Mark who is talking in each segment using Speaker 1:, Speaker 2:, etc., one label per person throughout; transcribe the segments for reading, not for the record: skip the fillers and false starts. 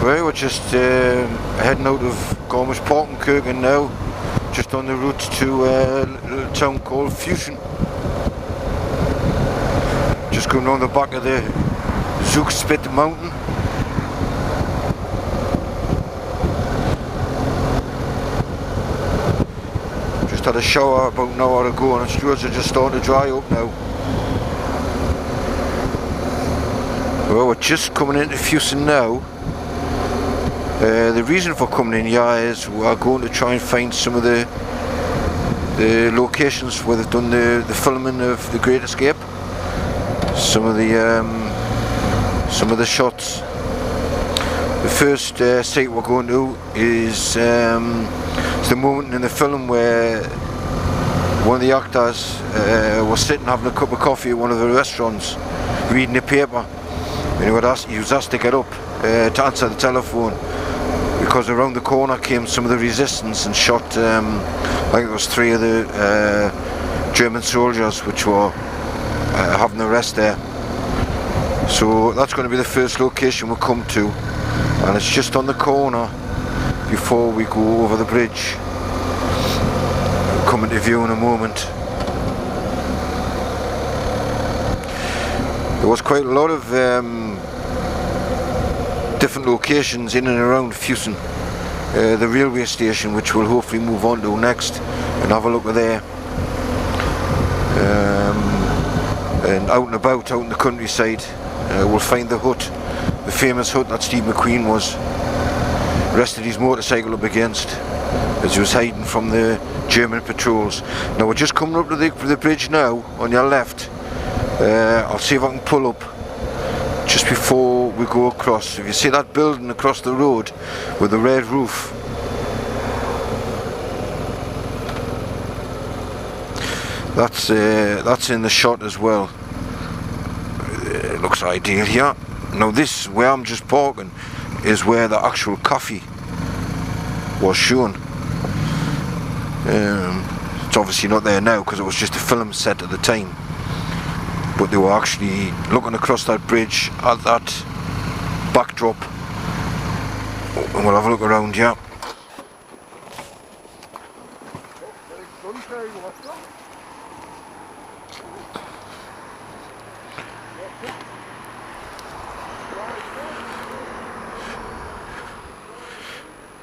Speaker 1: Right, we're just heading out of Gormish Parkenkirchen now, just on the route to a little town called Fusion. Just going around the back of the Zugspit mountain. Just had a shower about an hour ago and the roads are just starting to dry up now. Well, we're just coming into Fusion now. The reason for coming in here is we are going to try and find some of the locations where they've done the filming of The Great Escape. Some of the shots. The first site we're going to is the moment in the film where one of the actors was sitting having a cup of coffee at one of the restaurants, reading the paper, and he was asked to get up to answer the telephone, because around the corner came some of the resistance and shot, I think it was 3 of the German soldiers which were having a rest there. So that's going to be the first location we'll come to, and it's just on the corner before we go over the bridge. We'll come into view in a moment. There was quite a lot of different locations in and around Fusion, the railway station, which we'll hopefully move on to next and have a look at there, and out and about, out in the countryside, we'll find the hut, the famous hut that Steve Mcqueen rested his motorcycle up against as he was hiding from the German patrols. Now we're just coming up to the bridge now on your left. I'll see if I can pull up just before we go across. If you see that building across the road with the red roof, that's in the shot as well. It looks ideal here. Now this, where I'm just parking, is where the actual coffee was shown. It's obviously not there now because it was just a film set at the time, but they were actually looking across that bridge at that backdrop, and we'll have a look around here.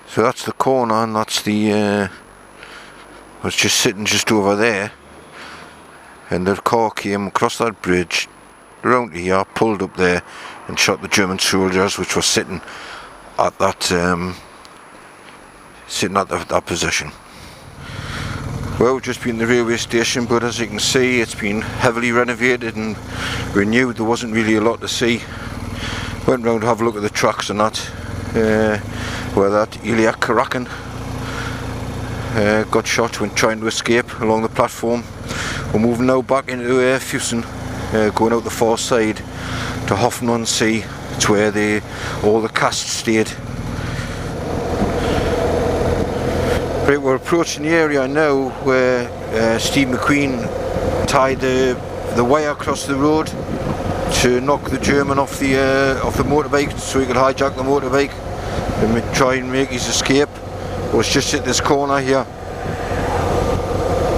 Speaker 1: So that's the corner, and that's the I was just sitting just over there, and the car came across that bridge around here, pulled up there and shot the German soldiers which were sitting at that that position. Well, we've just been in the railway station, but as you can see, it's been heavily renovated and renewed. There wasn't really a lot to see. Went round to have a look at the tracks and that, where that Ilya Karakin got shot when trying to escape along the platform. We're moving now back into Fusion, going out the far side to Hoffen-on-Sea. It's where all the cast stayed. Right, we're approaching the area now where Steve Mcqueen tied the wire across the road to knock the German off the motorbike, so he could hijack the motorbike and try and make his escape. It was just at this corner here.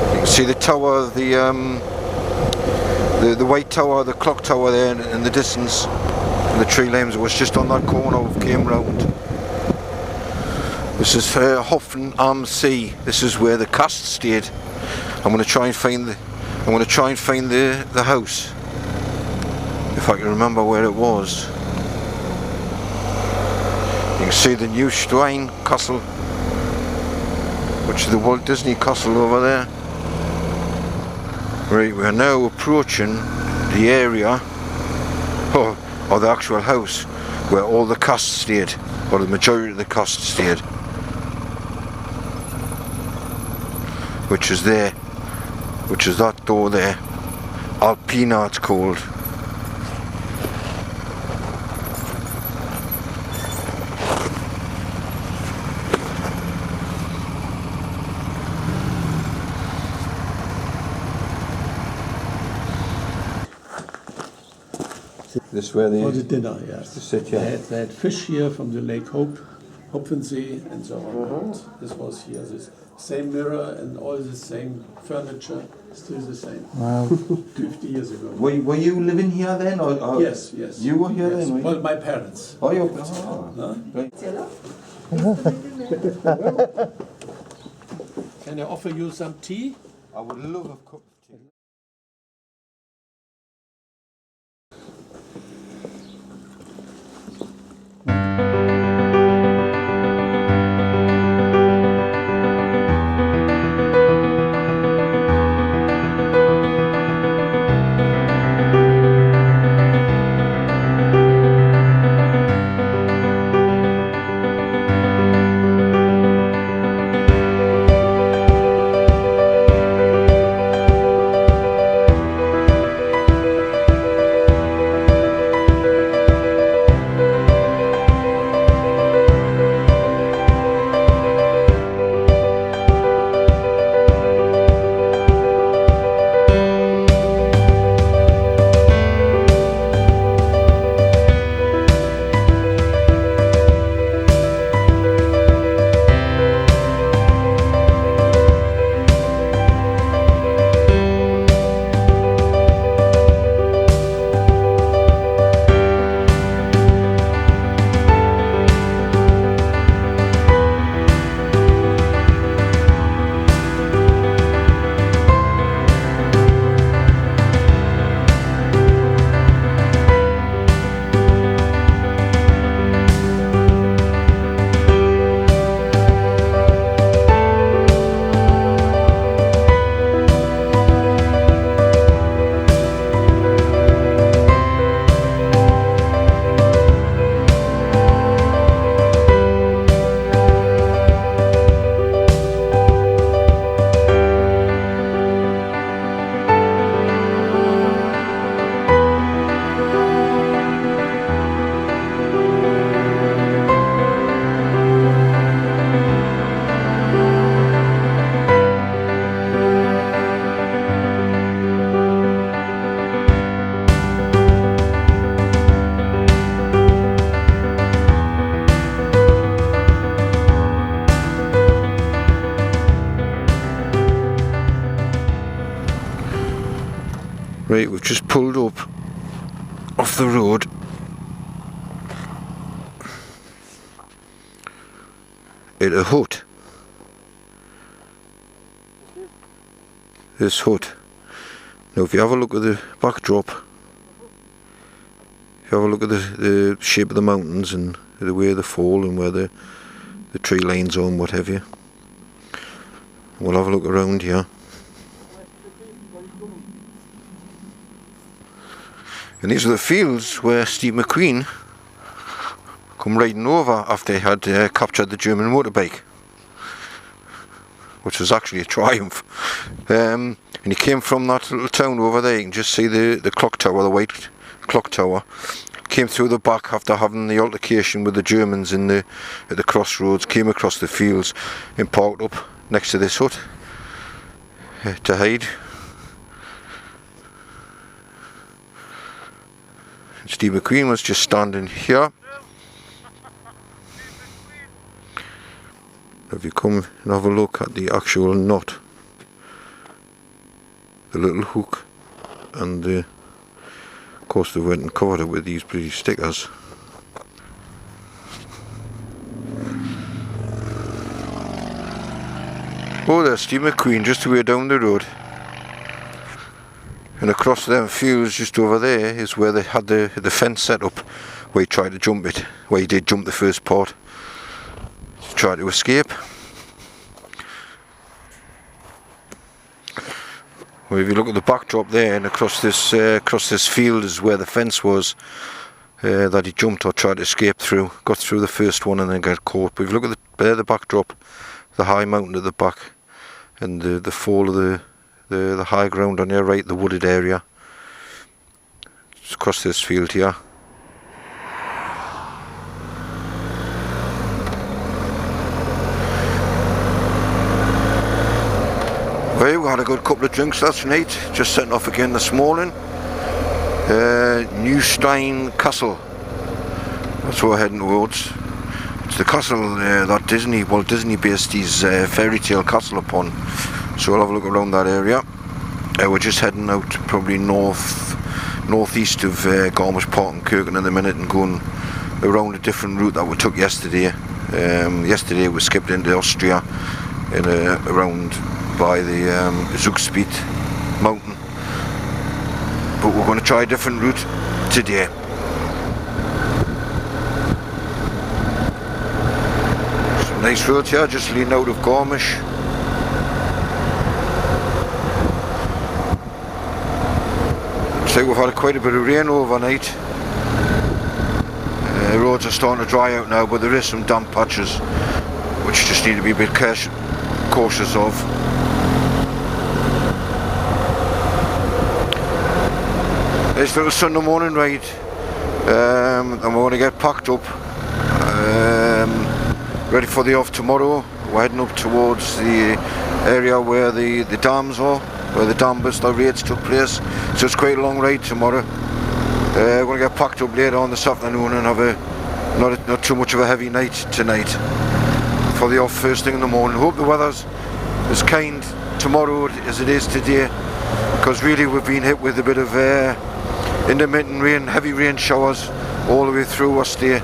Speaker 1: You can see the tower, the white tower, the clock tower there in the distance, and the tree limbs. It was just on that corner we came round. This is Hoffen-am-See. This is where the cast stayed. I'm going to try and find the house, if I can remember where it was. You can see the Neustein Castle, which is the Walt Disney Castle over there. Right, we are now approaching the area, or the actual house, where all the cast stayed, or the majority of the cast stayed, which is there, which is that door there. Alpina it's called. This where they
Speaker 2: For the dinner, yes.
Speaker 1: to sit, yeah.
Speaker 2: They had fish here from the Lake Hopfensee and so on. And this was here, this same mirror and all the same furniture, still the same.
Speaker 3: Wow.
Speaker 2: 50 years ago.
Speaker 1: Were you living here then? Or
Speaker 2: Yes.
Speaker 1: You were here then? Were you?
Speaker 2: Well, my parents.
Speaker 1: Oh, you right.
Speaker 2: Can I offer you some tea?
Speaker 1: I would love a cup of tea. Right, we've just pulled up off the road at a hut. This hut. Now if you have a look at the backdrop, if you have a look at the shape of the mountains and the way they fall and where the tree lines are and what have you. We'll have a look around here. And these are the fields where Steve Mcqueen come riding over after he had captured the German motorbike, which was actually a triumph. And he came from that little town over there. You can just see the clock tower, the white clock tower. Came through the back after having the altercation with the Germans at the crossroads, came across the fields and parked up next to this hut to hide. Steve Mcqueen was just standing here. If you come and have a look at the actual knot, the little hook, and of course they went and covered it with these pretty stickers. Oh, there's Steve Mcqueen just away down the road. And across them fields just over there is where they had the fence set up, where he tried to jump it, where he did jump the first part to try to escape. Well, if you look at the backdrop there, and across this field is where the fence was that he jumped or tried to escape through. Got through the first one and then got caught. But if you look at the backdrop, the high mountain at the back, and the fall of the high ground on your right, the wooded area. It's across this field here. Well, we had a good couple of drinks last night, just setting off again this morning. Newstein Castle. That's what we're heading towards. It's the castle that Disney based his fairy tale castle upon. So we'll have a look around that area. We're just heading out probably northeast of Garmisch Park and Kirken in a minute, and going around a different route that we took yesterday. Yesterday we skipped into Austria in around by the Zugspitze mountain, but we're going to try a different route today. Some nice roads here, just leading out of Garmisch. Looks like we've had quite a bit of rain overnight. Roads are starting to dry out now, but there is some damp patches which just need to be a bit cautious of. This little Sunday morning ride, and we're going to get packed up, ready for the off tomorrow. We're heading up towards the area where the dams are, where the dam burst raids took place, so it's quite a long ride tomorrow. We're going to get packed up later on this afternoon and have not too much of a heavy night tonight for the off first thing in the morning. Hope the weather's as kind tomorrow as it is today, because really we've been hit with a bit of intermittent rain, heavy rain showers all the way through our stay.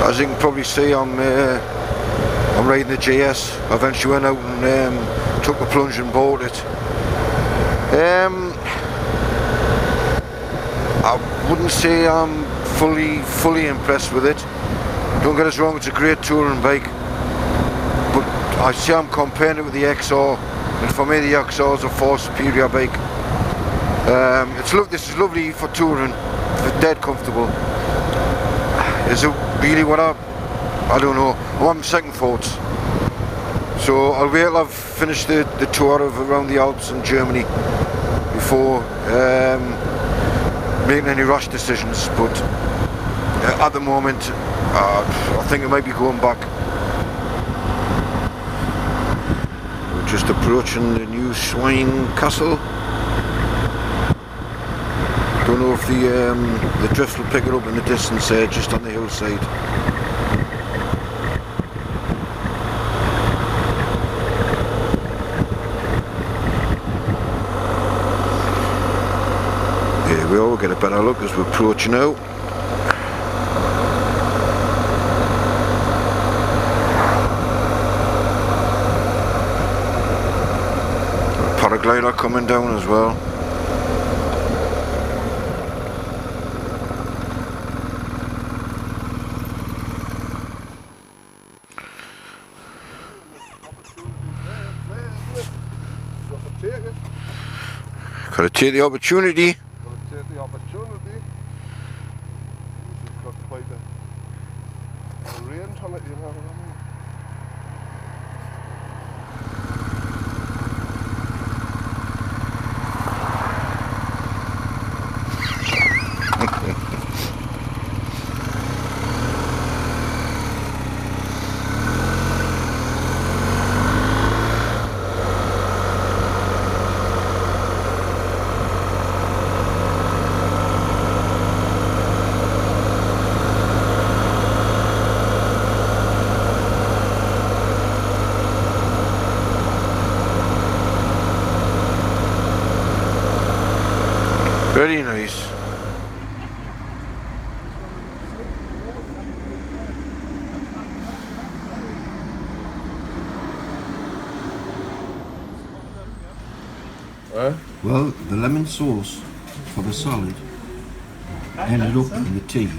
Speaker 1: As you can probably see, I'm riding the JS. I eventually went out and took the plunge and bought it. I wouldn't say I'm fully impressed with it. Don't get us wrong, it's a great touring bike, but I say I'm comparing it with the XR, and for me the XR is a far superior bike. This is lovely for touring, it's dead comfortable. Is it really what I don't know. I'm having second thoughts. So I'll wait till I've finished the tour of around the Alps in Germany before making any rash decisions, but at the moment I think I might be going back. We're just approaching the Newstein Castle. Don't know if the drift will pick it up in the distance there, just on the hillside. There we are, we'll get a better look as we're approaching now. A paraglider coming down as well. Got to take the opportunity.
Speaker 3: It's got quite a range on it, you know what I mean?
Speaker 1: Very nice.
Speaker 4: Well, the lemon sauce for the salad ended up in the tea,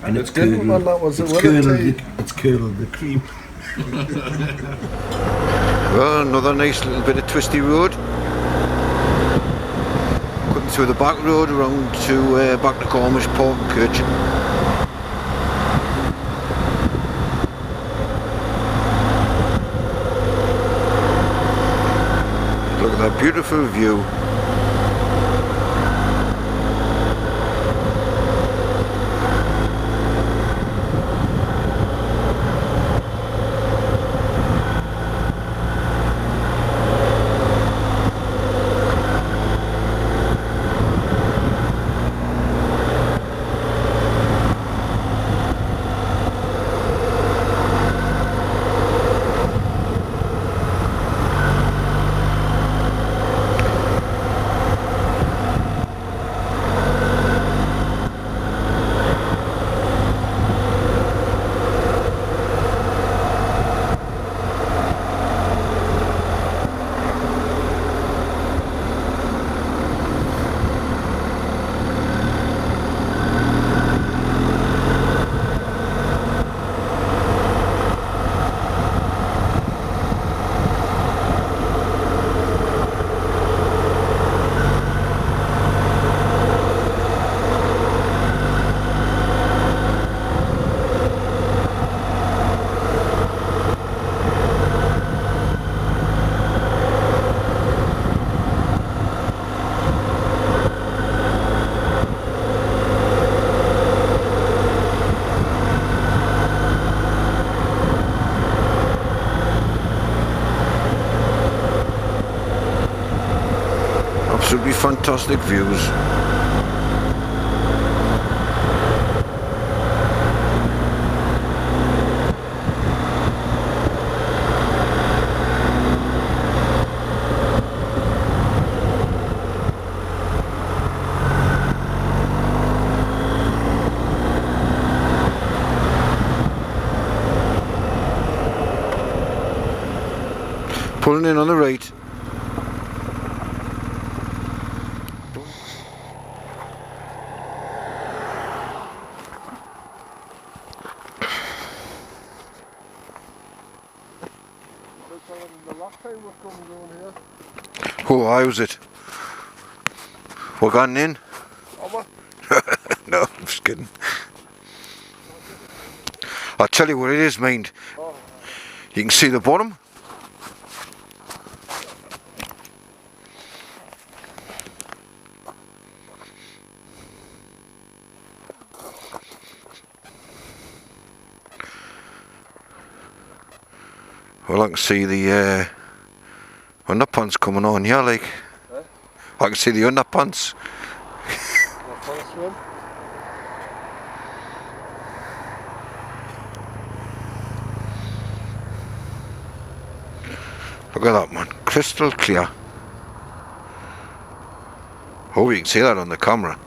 Speaker 4: and it's curdled. It's curdled the cream.
Speaker 1: Well, another nice little bit of twisty road. Cutting through the back road around to back to Garmisch Park and Kirchen. Look at that beautiful view. fantastic views. Pulling in on the right.
Speaker 3: The last time we've come down here.
Speaker 1: Oh, how's it? We're gone in?
Speaker 3: Oh,
Speaker 1: No, I'm just kidding. I'll tell you what it is, mind. You can see the bottom. Well, I can see the underpants coming on here, like. I can see the underpants. Look at that, man. Crystal clear. Oh, you can see that on the camera.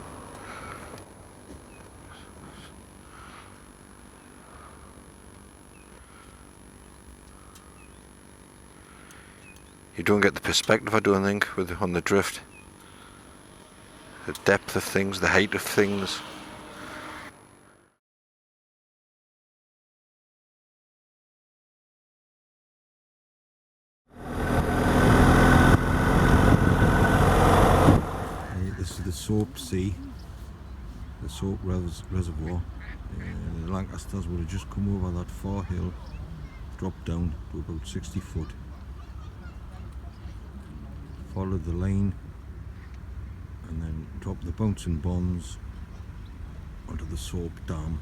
Speaker 1: You don't get the perspective, I don't think, on the drift. The depth of things, the height of things.
Speaker 4: This is the Soap Sea, the Soap Reservoir. The Lancasters would have just come over that far hill, dropped down to about 60 foot. Followed the lane and then dropped the bouncing bonds onto the Soap Dam,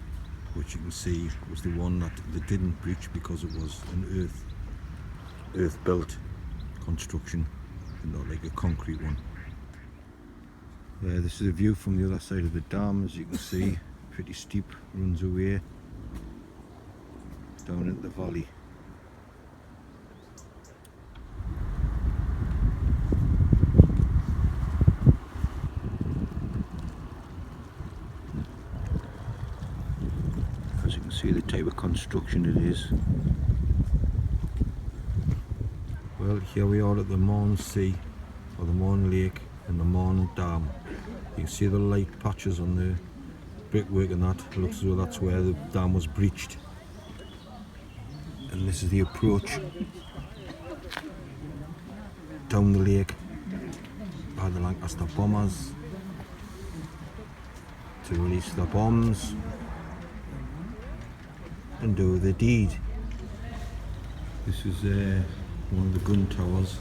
Speaker 4: which you can see was the one that they didn't breach because it was an earth built construction and not like a concrete one. This is a view from the other side of the dam. As you can see, pretty steep, runs away down into the valley. As you can see, the type of construction it is. Well, here we are at the Marne Sea, or the Marne Lake, and the Marne Dam. You can see the light patches on the brickwork, and that looks as though that's where the dam was breached. And this is the approach down the lake by the Lancaster bombers to release the bombs and do the deed. This is one of the gun towers.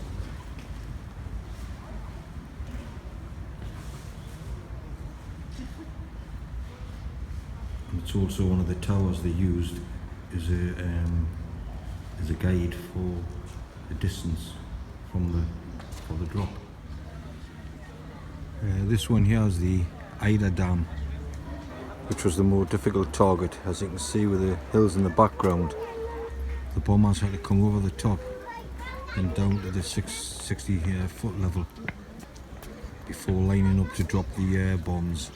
Speaker 4: It's also one of the towers they used as a guide for the distance for the drop. This one here is the Ida Dam, which was the more difficult target. As you can see with the hills in the background, the bombers had to come over the top and down to the 60 foot level before lining up to drop the bombs.